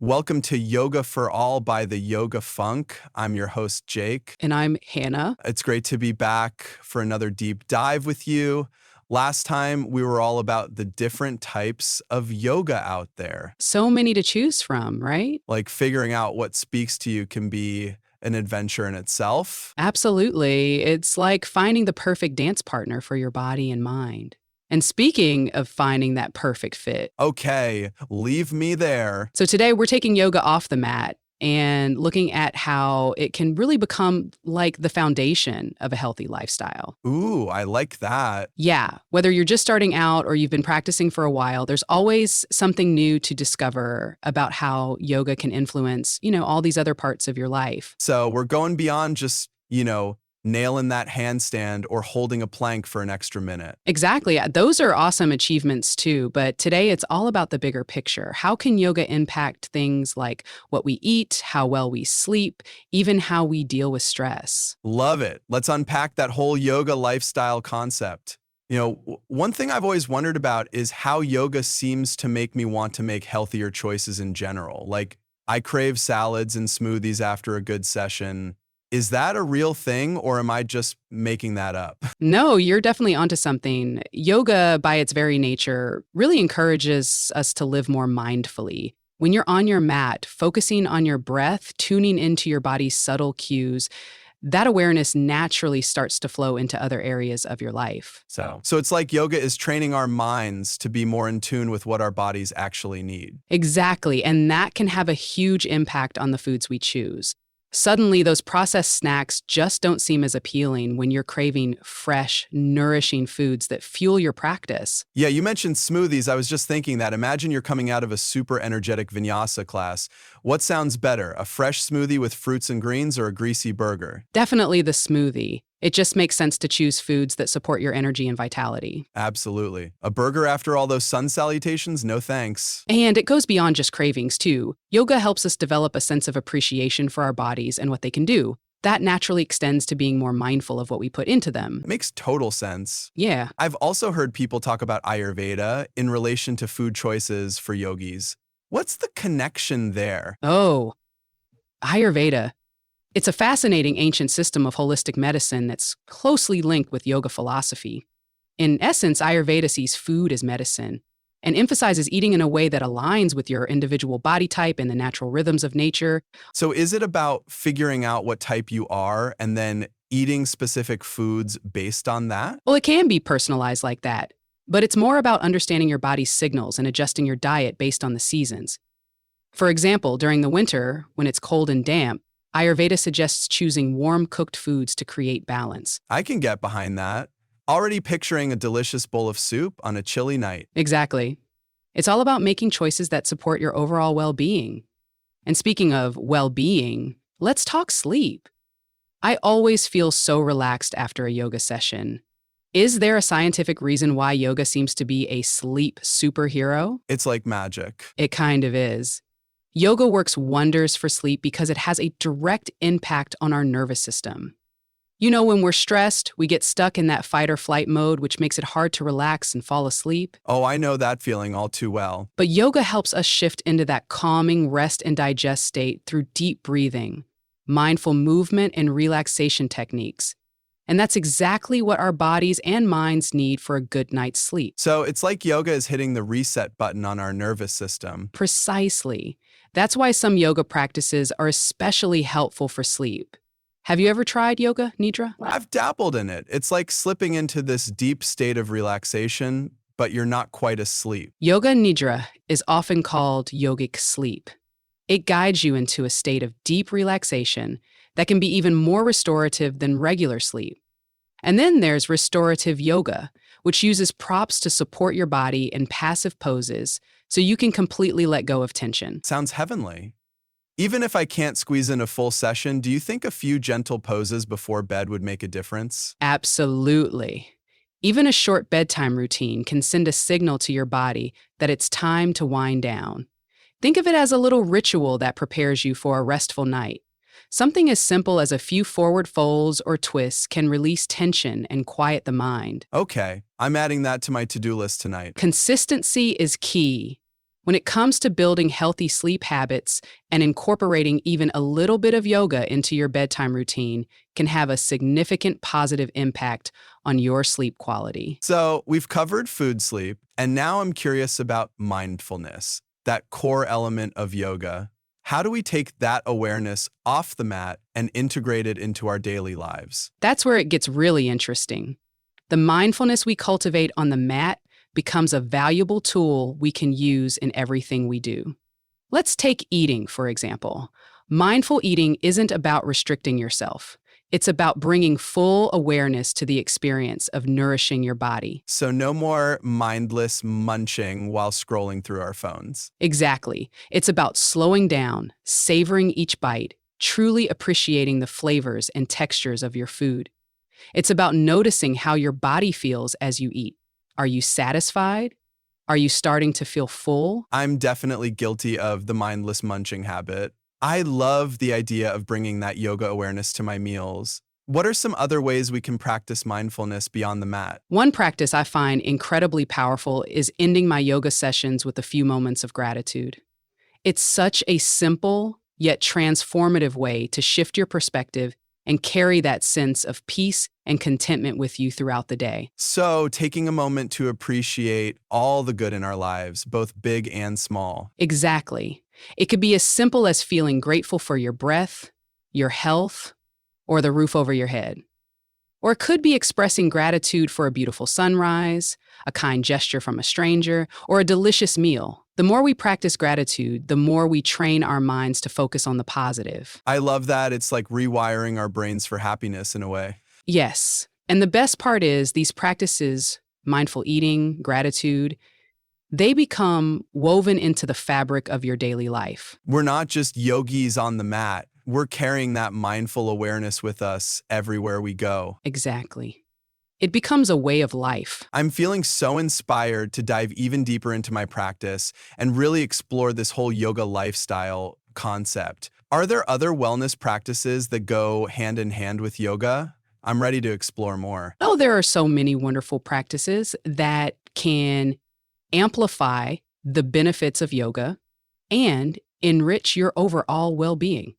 Welcome to Yoga for All by the Yoga Funk. I'm your host, Jake. And I'm Hannah. It's great to be back for another deep dive with you. Last time, we were all about the different types of yoga out there. So many to choose from, right? Like figuring out what speaks to you can be an adventure in itself. Absolutely. It's like finding the perfect dance partner for your body and mind. And speaking of finding that perfect fit, Okay, leave me there. so today we're taking yoga off the mat and looking at how it can really become like the foundation of a healthy lifestyle. Ooh, I like that. Yeah, whether you're just starting out or you've been practicing for a while, there's always something new to discover about how yoga can influence, all these other parts of your life. So we're going beyond just, nailing that handstand or holding a plank for an extra minute. Exactly. Those are awesome achievements too. But today it's all about the bigger picture. How can yoga impact things like what we eat, how well we sleep, even how we deal with stress? Love it. Let's unpack that whole yoga lifestyle concept. One thing I've always wondered about is how yoga seems to make me want to make healthier choices in general. Like, I crave salads and smoothies after a good session. Is that a real thing, or am I just making that up? No, you're definitely onto something. Yoga, by its very nature, really encourages us to live more mindfully. When you're on your mat, focusing on your breath, tuning into your body's subtle cues, that awareness naturally starts to flow into other areas of your life. So it's like yoga is training our minds to be more in tune with what our bodies actually need. Exactly. And that can have a huge impact on the foods we choose. Suddenly, those processed snacks just don't seem as appealing when you're craving fresh, nourishing foods that fuel your practice. Yeah, you mentioned smoothies. I was just thinking that. Imagine you're coming out of a super energetic vinyasa class. What sounds better, a fresh smoothie with fruits and greens or a greasy burger? Definitely the smoothie. It just makes sense to choose foods that support your energy and vitality. Absolutely. A burger after all those sun salutations? No thanks. And it goes beyond just cravings, too. Yoga helps us develop a sense of appreciation for our bodies and what they can do. That naturally extends to being more mindful of what we put into them. It makes total sense. Yeah. I've also heard people talk about Ayurveda in relation to food choices for yogis. What's the connection there? Oh, Ayurveda. It's a fascinating ancient system of holistic medicine that's closely linked with yoga philosophy. In essence, Ayurveda sees food as medicine and emphasizes eating in a way that aligns with your individual body type and the natural rhythms of nature. So is it about figuring out what type you are and then eating specific foods based on that? Well, it can be personalized like that, but it's more about understanding your body's signals and adjusting your diet based on the seasons. For example, during the winter, when it's cold and damp, Ayurveda suggests choosing warm cooked foods to create balance. I can get behind that. Already picturing a delicious bowl of soup on a chilly night. Exactly. It's all about making choices that support your overall well being. And speaking of well being, let's talk sleep. I always feel so relaxed after a yoga session. Is there a scientific reason why yoga seems to be a sleep superhero? It's like magic. It kind of is. Yoga works wonders for sleep because it has a direct impact on our nervous system. When we're stressed, we get stuck in that fight or flight mode, which makes it hard to relax and fall asleep. Oh, I know that feeling all too well. But yoga helps us shift into that calming rest and digest state through deep breathing, mindful movement, and relaxation techniques. And that's exactly what our bodies and minds need for a good night's sleep. So it's like yoga is hitting the reset button on our nervous system. Precisely. That's why some yoga practices are especially helpful for sleep. Have you ever tried yoga, Nidra? I've dabbled in it. It's like slipping into this deep state of relaxation, but you're not quite asleep. Yoga Nidra is often called yogic sleep. It guides you into a state of deep relaxation that can be even more restorative than regular sleep. And then there's restorative yoga, which uses props to support your body in passive poses so you can completely let go of tension. Sounds heavenly. Even if I can't squeeze in a full session, do you think a few gentle poses before bed would make a difference? Absolutely. Even a short bedtime routine can send a signal to your body that it's time to wind down. Think of it as a little ritual that prepares you for a restful night. Something as simple as a few forward folds or twists can release tension and quiet the mind. Okay, I'm adding that to my to-do list tonight. Consistency is key. When it comes to building healthy sleep habits and incorporating even a little bit of yoga into your bedtime routine can have a significant positive impact on your sleep quality. So we've covered food sleep, and now I'm curious about mindfulness, that core element of yoga. How do we take that awareness off the mat and integrate it into our daily lives? That's where it gets really interesting. The mindfulness we cultivate on the mat becomes a valuable tool we can use in everything we do. Let's take eating, for example. Mindful eating isn't about restricting yourself. It's about bringing full awareness to the experience of nourishing your body. So no more mindless munching while scrolling through our phones. Exactly. It's about slowing down, savoring each bite, truly appreciating the flavors and textures of your food. It's about noticing how your body feels as you eat. Are you satisfied? Are you starting to feel full? I'm definitely guilty of the mindless munching habit. I love the idea of bringing that yoga awareness to my meals. What are some other ways we can practice mindfulness beyond the mat? One practice I find incredibly powerful is ending my yoga sessions with a few moments of gratitude. It's such a simple yet transformative way to shift your perspective and carry that sense of peace and contentment with you throughout the day. So taking a moment to appreciate all the good in our lives, both big and small. Exactly. It could be as simple as feeling grateful for your breath, your health, or the roof over your head. Or it could be expressing gratitude for a beautiful sunrise, a kind gesture from a stranger, or a delicious meal. The more we practice gratitude, the more we train our minds to focus on the positive. I love that. It's like rewiring our brains for happiness in a way. Yes. And the best part is these practices, mindful eating, gratitude, they become woven into the fabric of your daily life. We're not just yogis on the mat. We're carrying that mindful awareness with us everywhere we go. Exactly. It becomes a way of life. I'm feeling so inspired to dive even deeper into my practice and really explore this whole yoga lifestyle concept. Are there other wellness practices that go hand in hand with yoga? I'm ready to explore more. Oh, there are so many wonderful practices that can amplify the benefits of yoga and enrich your overall well-being.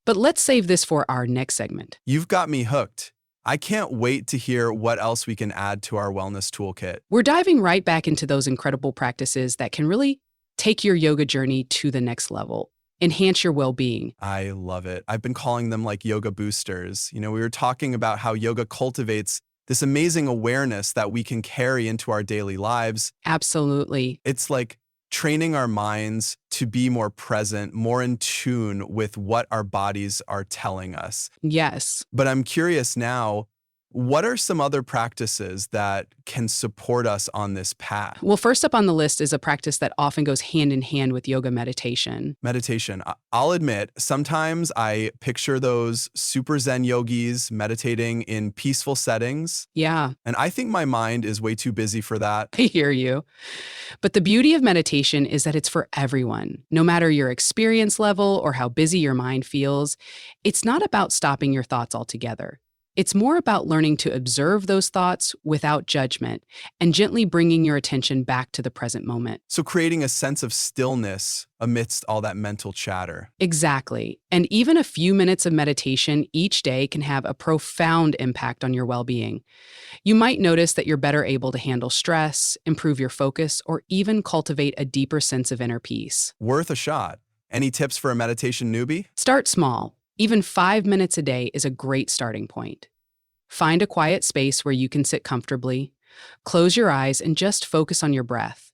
But let's save this for our next segment. You've got me hooked. I can't wait to hear what else we can add to our wellness toolkit. We're diving right back into those incredible practices that can really take your yoga journey to the next level, enhance your well-being. I love it. I've been calling them like yoga boosters. We were talking about how yoga cultivates this amazing awareness that we can carry into our daily lives. Absolutely. It's like training our minds to be more present, more in tune with what our bodies are telling us. Yes. But I'm curious now, what are some other practices that can support us on this path? Well, first up on the list is a practice that often goes hand in hand with yoga meditation. Meditation. I'll admit, sometimes I picture those super Zen yogis meditating in peaceful settings, Yeah, and I think my mind is way too busy for that. I hear you. But the beauty of meditation is that it's for everyone. No matter your experience level or how busy your mind feels, it's not about stopping your thoughts altogether. It's more about learning to observe those thoughts without judgment and gently bringing your attention back to the present moment. So creating a sense of stillness amidst all that mental chatter. Exactly. And even a few minutes of meditation each day can have a profound impact on your well-being. You might notice that you're better able to handle stress, improve your focus, or even cultivate a deeper sense of inner peace. Worth a shot. Any tips for a meditation newbie? Start small. Even 5 minutes a day is a great starting point. Find a quiet space where you can sit comfortably. Close your eyes and just focus on your breath.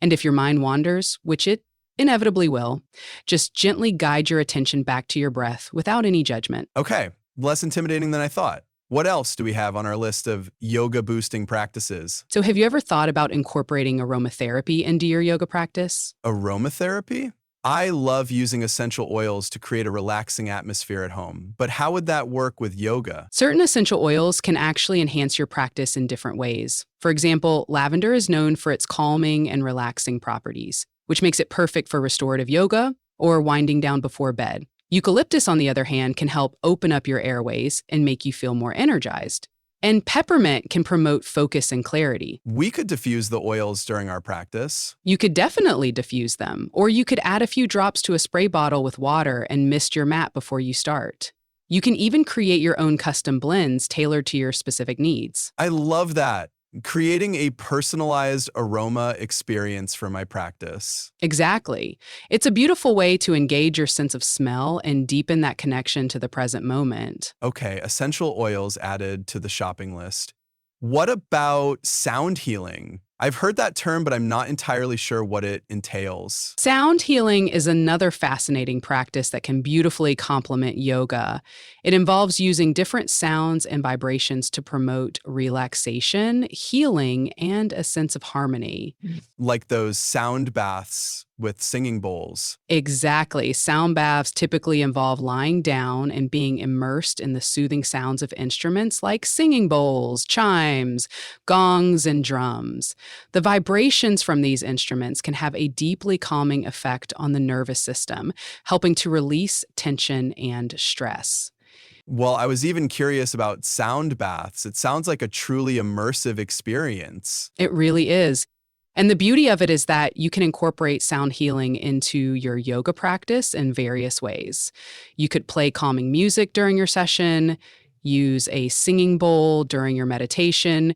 And if your mind wanders, which it inevitably will, just gently guide your attention back to your breath without any judgment. Okay, less intimidating than I thought. What else do we have on our list of yoga boosting practices? So have you ever thought about incorporating aromatherapy into your yoga practice? Aromatherapy? I love using essential oils to create a relaxing atmosphere at home, but how would that work with yoga? Certain essential oils can actually enhance your practice in different ways. For example, lavender is known for its calming and relaxing properties, which makes it perfect for restorative yoga or winding down before bed. Eucalyptus, on the other hand, can help open up your airways and make you feel more energized. And peppermint can promote focus and clarity. We could diffuse the oils during our practice. You could definitely diffuse them, or you could add a few drops to a spray bottle with water and mist your mat before you start. You can even create your own custom blends tailored to your specific needs. I love that. Creating a personalized aroma experience for my practice. Exactly. It's a beautiful way to engage your sense of smell and deepen that connection to the present moment. Okay, essential oils added to the shopping list. What about sound healing? I've heard that term, but I'm not entirely sure what it entails. Sound healing is another fascinating practice that can beautifully complement yoga. It involves using different sounds and vibrations to promote relaxation, healing, and a sense of harmony. Like those sound baths with singing bowls. Exactly. Sound baths typically involve lying down and being immersed in the soothing sounds of instruments like singing bowls, chimes, gongs, and drums. The vibrations from these instruments can have a deeply calming effect on the nervous system, helping to release tension and stress. Well, I was even curious about sound baths. It sounds like a truly immersive experience. It really is. And the beauty of it is that you can incorporate sound healing into your yoga practice in various ways. You could play calming music during your session, use a singing bowl during your meditation,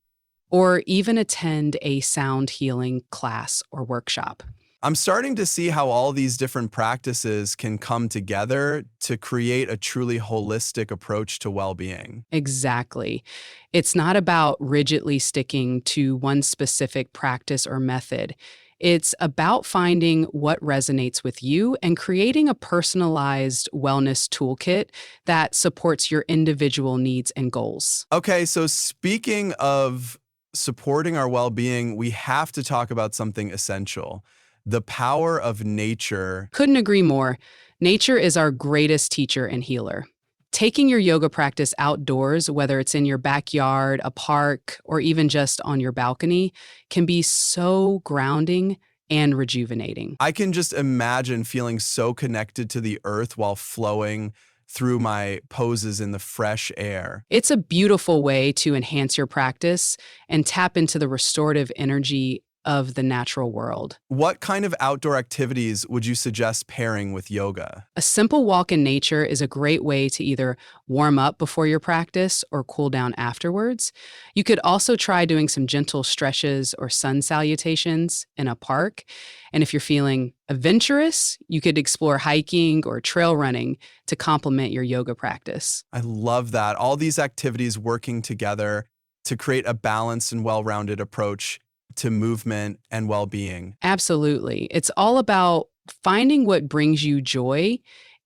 or even attend a sound healing class or workshop. I'm starting to see how all these different practices can come together to create a truly holistic approach to well-being. Exactly. It's not about rigidly sticking to one specific practice or method. It's about finding what resonates with you and creating a personalized wellness toolkit that supports your individual needs and goals. Okay, so speaking of supporting our well-being, we have to talk about something essential: the power of nature. Couldn't agree more. Nature is our greatest teacher and healer. Taking your yoga practice outdoors, whether it's in your backyard, a park, or even just on your balcony, can be so grounding and rejuvenating. I can just imagine feeling so connected to the earth while flowing through my poses in the fresh air. It's a beautiful way to enhance your practice and tap into the restorative energy of the natural world. What kind of outdoor activities would you suggest pairing with yoga? A simple walk in nature is a great way to either warm up before your practice or cool down afterwards. You could also try doing some gentle stretches or sun salutations in a park. And if you're feeling adventurous, you could explore hiking or trail running to complement your yoga practice. I love that. All these activities working together to create a balanced and well-rounded approach to movement and well-being. Absolutely. It's all about finding what brings you joy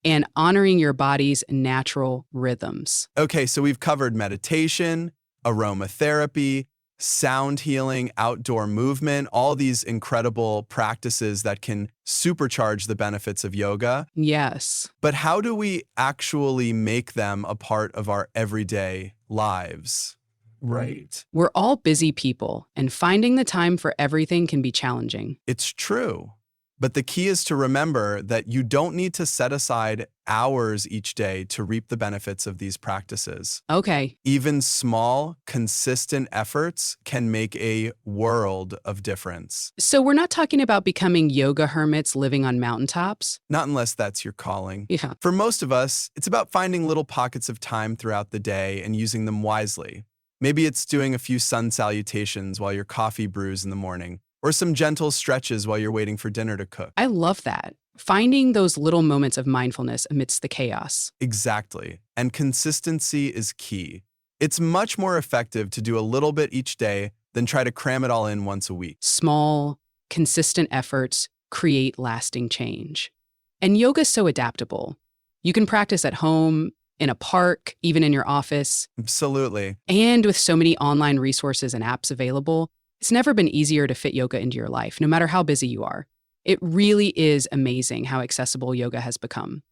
and honoring your body's natural rhythms. Okay, so we've covered meditation, aromatherapy, sound healing, outdoor movement, all these incredible practices that can supercharge the benefits of yoga. Yes. But how do we actually make them a part of our everyday lives? Right. We're all busy people, and finding the time for everything can be challenging. It's true. But the key is to remember that you don't need to set aside hours each day to reap the benefits of these practices. Okay, Even small, consistent efforts can make a world of difference. so we're not talking about becoming yoga hermits living on mountaintops? Not unless that's your calling. Yeah. For most of us, it's about finding little pockets of time throughout the day and using them wisely. Maybe it's doing a few sun salutations while your coffee brews in the morning, or some gentle stretches while you're waiting for dinner to cook. I love that. Finding those little moments of mindfulness amidst the chaos. Exactly. And consistency is key. It's much more effective to do a little bit each day than try to cram it all in once a week. Small, consistent efforts create lasting change. And yoga's so adaptable. You can practice at home, in a park, even in your office. Absolutely. And with so many online resources and apps available, it's never been easier to fit yoga into your life, no matter how busy you are. It really is amazing how accessible yoga has become.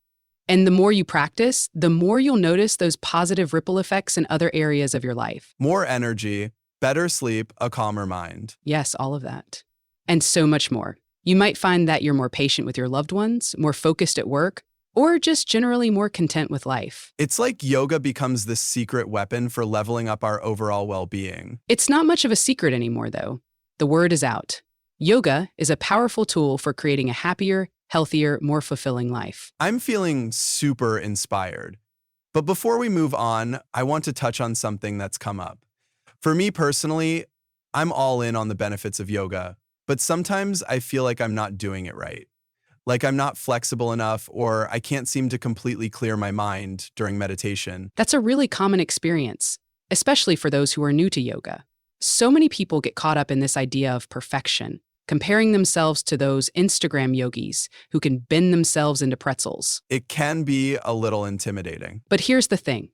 And the more you practice, the more you'll notice those positive ripple effects in other areas of your life. More energy, better sleep, a calmer mind. Yes, all of that. And so much more. You might find that you're more patient with your loved ones, more focused at work, or just generally more content with life. It's like yoga becomes this secret weapon for leveling up our overall well-being. It's not much of a secret anymore, though. The word is out. Yoga is a powerful tool for creating a happier, healthier, more fulfilling life. I'm feeling super inspired. But before we move on, I want to touch on something that's come up. For me personally, I'm all in on the benefits of yoga, but sometimes I feel like I'm not doing it right. Like I'm not flexible enough, or I can't seem to completely clear my mind during meditation. That's a really common experience, especially for those who are new to yoga. So many people get caught up in this idea of perfection, comparing themselves to those Instagram yogis who can bend themselves into pretzels. It can be a little intimidating. But here's the thing.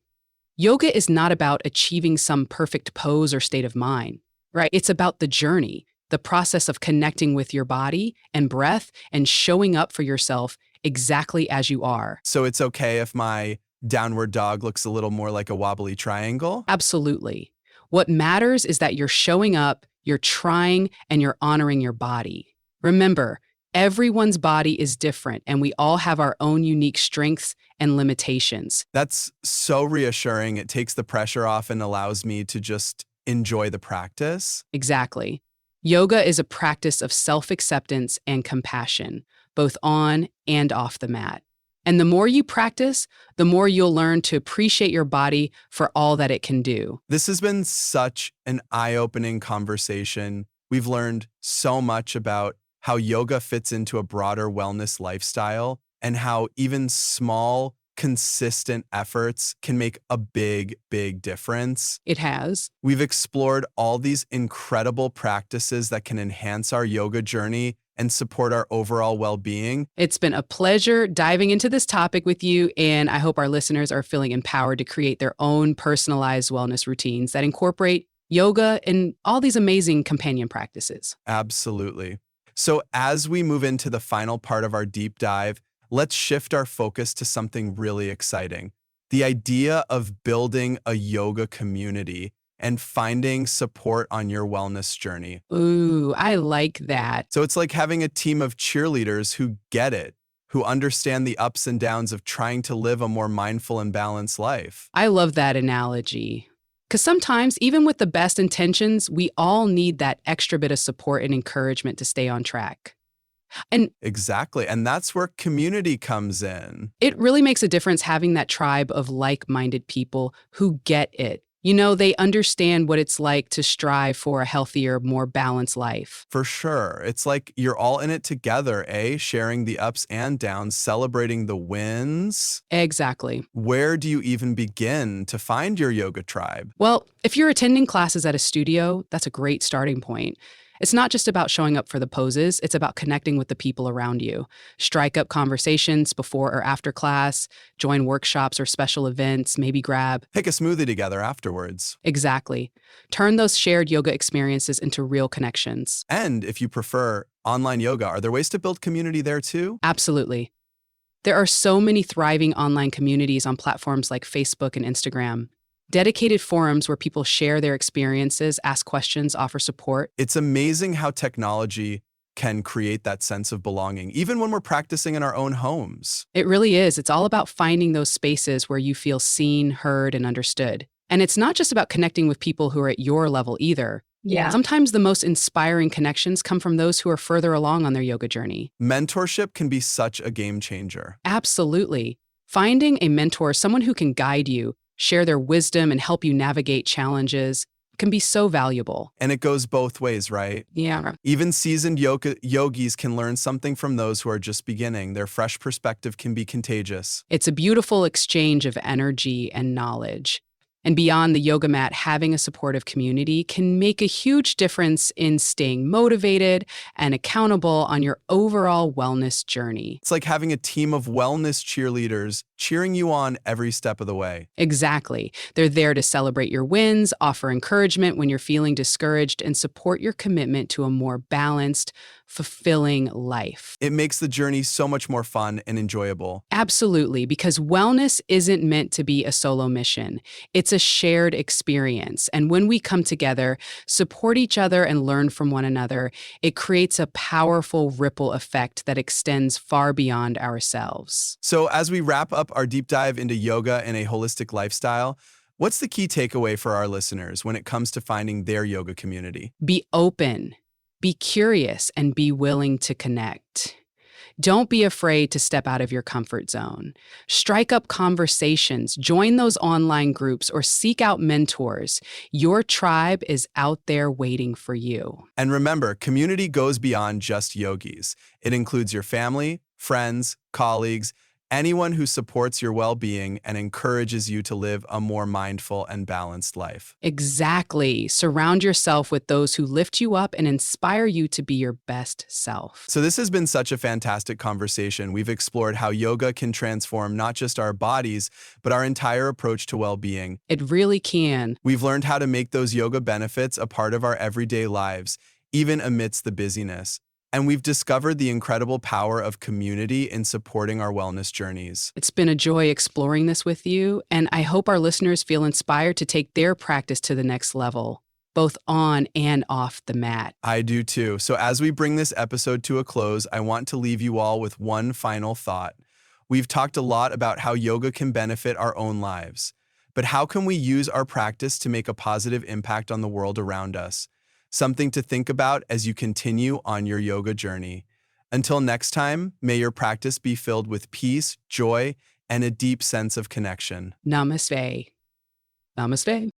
Yoga is not about achieving some perfect pose or state of mind, right? It's about the journey, the process of connecting with your body and breath and showing up for yourself exactly as you are. So it's okay if my downward dog looks a little more like a wobbly triangle? Absolutely. What matters is that you're showing up, you're trying, and you're honoring your body. Remember, everyone's body is different, and we all have our own unique strengths and limitations. That's so reassuring. It takes the pressure off and allows me to just enjoy the practice. Exactly. Yoga is a practice of self-acceptance and compassion, both on and off the mat. And the more you practice, the more you'll learn to appreciate your body for all that it can do. This has been such an eye-opening conversation. We've learned so much about how yoga fits into a broader wellness lifestyle and how even small, consistent efforts can make a big, big difference. It has. We've explored all these incredible practices that can enhance our yoga journey and support our overall well-being. It's been a pleasure diving into this topic with you, and I hope our listeners are feeling empowered to create their own personalized wellness routines that incorporate yoga and all these amazing companion practices. Absolutely. So as we move into the final part of our deep dive, let's shift our focus to something really exciting. The idea of building a yoga community and finding support on your wellness journey. Ooh, I like that. So it's like having a team of cheerleaders who get it, who understand the ups and downs of trying to live a more mindful and balanced life. I love that analogy. Because sometimes, even with the best intentions, we all need that extra bit of support and encouragement to stay on track. And Exactly. And that's where community comes in. it really makes a difference having that tribe of like-minded people who get it. You know, they understand what it's like to strive for a healthier, more balanced life. For sure. It's like you're all in it together, eh? Sharing the ups and downs, celebrating the wins. Exactly. Where do you even begin to find your yoga tribe? Well, if you're attending classes at a studio, that's a great starting point. It's not just about showing up for the poses, it's about connecting with the people around you. Strike up conversations before or after class, join workshops or special events, maybe grab. Pick a smoothie together afterwards. Exactly. Turn those shared yoga experiences into real connections. And if you prefer online yoga, are there ways to build community there too? Absolutely. There are so many thriving online communities on platforms like Facebook and Instagram. Dedicated forums where people share their experiences, ask questions, offer support. It's amazing how technology can create that sense of belonging, even when we're practicing in our own homes. It really is. It's all about finding those spaces where you feel seen, heard, and understood. And it's not just about connecting with people who are at your level either. Yeah. Sometimes the most inspiring connections come from those who are further along on their yoga journey. Mentorship can be such a game changer. Absolutely. Finding a mentor, someone who can guide you, share their wisdom, and help you navigate challenges can be so valuable. And it goes both ways, right? Yeah. Even seasoned yogis can learn something from those who are just beginning. Their fresh perspective can be contagious. It's a beautiful exchange of energy and knowledge. And beyond the yoga mat, having a supportive community can make a huge difference in staying motivated and accountable on your overall wellness journey. It's like having a team of wellness cheerleaders cheering you on every step of the way. Exactly. They're there to celebrate your wins, offer encouragement when you're feeling discouraged, and support your commitment to a more balanced, fulfilling life. It makes the journey so much more fun and enjoyable. Absolutely, because wellness isn't meant to be a solo mission. It's a shared experience. And when we come together, support each other, and learn from one another, it creates a powerful ripple effect that extends far beyond ourselves. So, as we wrap up our deep dive into yoga and a holistic lifestyle, what's the key takeaway for our listeners when it comes to finding their yoga community? Be open, be curious, and be willing to connect. Don't be afraid to step out of your comfort zone. Strike up conversations, join those online groups, or seek out mentors. Your tribe is out there waiting for you. And remember, community goes beyond just yogis. It includes your family, friends, colleagues, anyone who supports your well-being and encourages you to live a more mindful and balanced life. Exactly. Surround yourself with those who lift you up and inspire you to be your best self. So this has been such a fantastic conversation. We've explored how yoga can transform not just our bodies, but our entire approach to well-being. It really can. We've learned how to make those yoga benefits a part of our everyday lives, even amidst the busyness. And we've discovered the incredible power of community in supporting our wellness journeys. It's been a joy exploring this with you, and I hope our listeners feel inspired to take their practice to the next level, both on and off the mat. I do too. So as we bring this episode to a close, I want to leave you all with one final thought. We've talked a lot about how yoga can benefit our own lives, but how can we use our practice to make a positive impact on the world around us? Something to think about as you continue on your yoga journey. Until next time, may your practice be filled with peace, joy, and a deep sense of connection. Namaste. Namaste.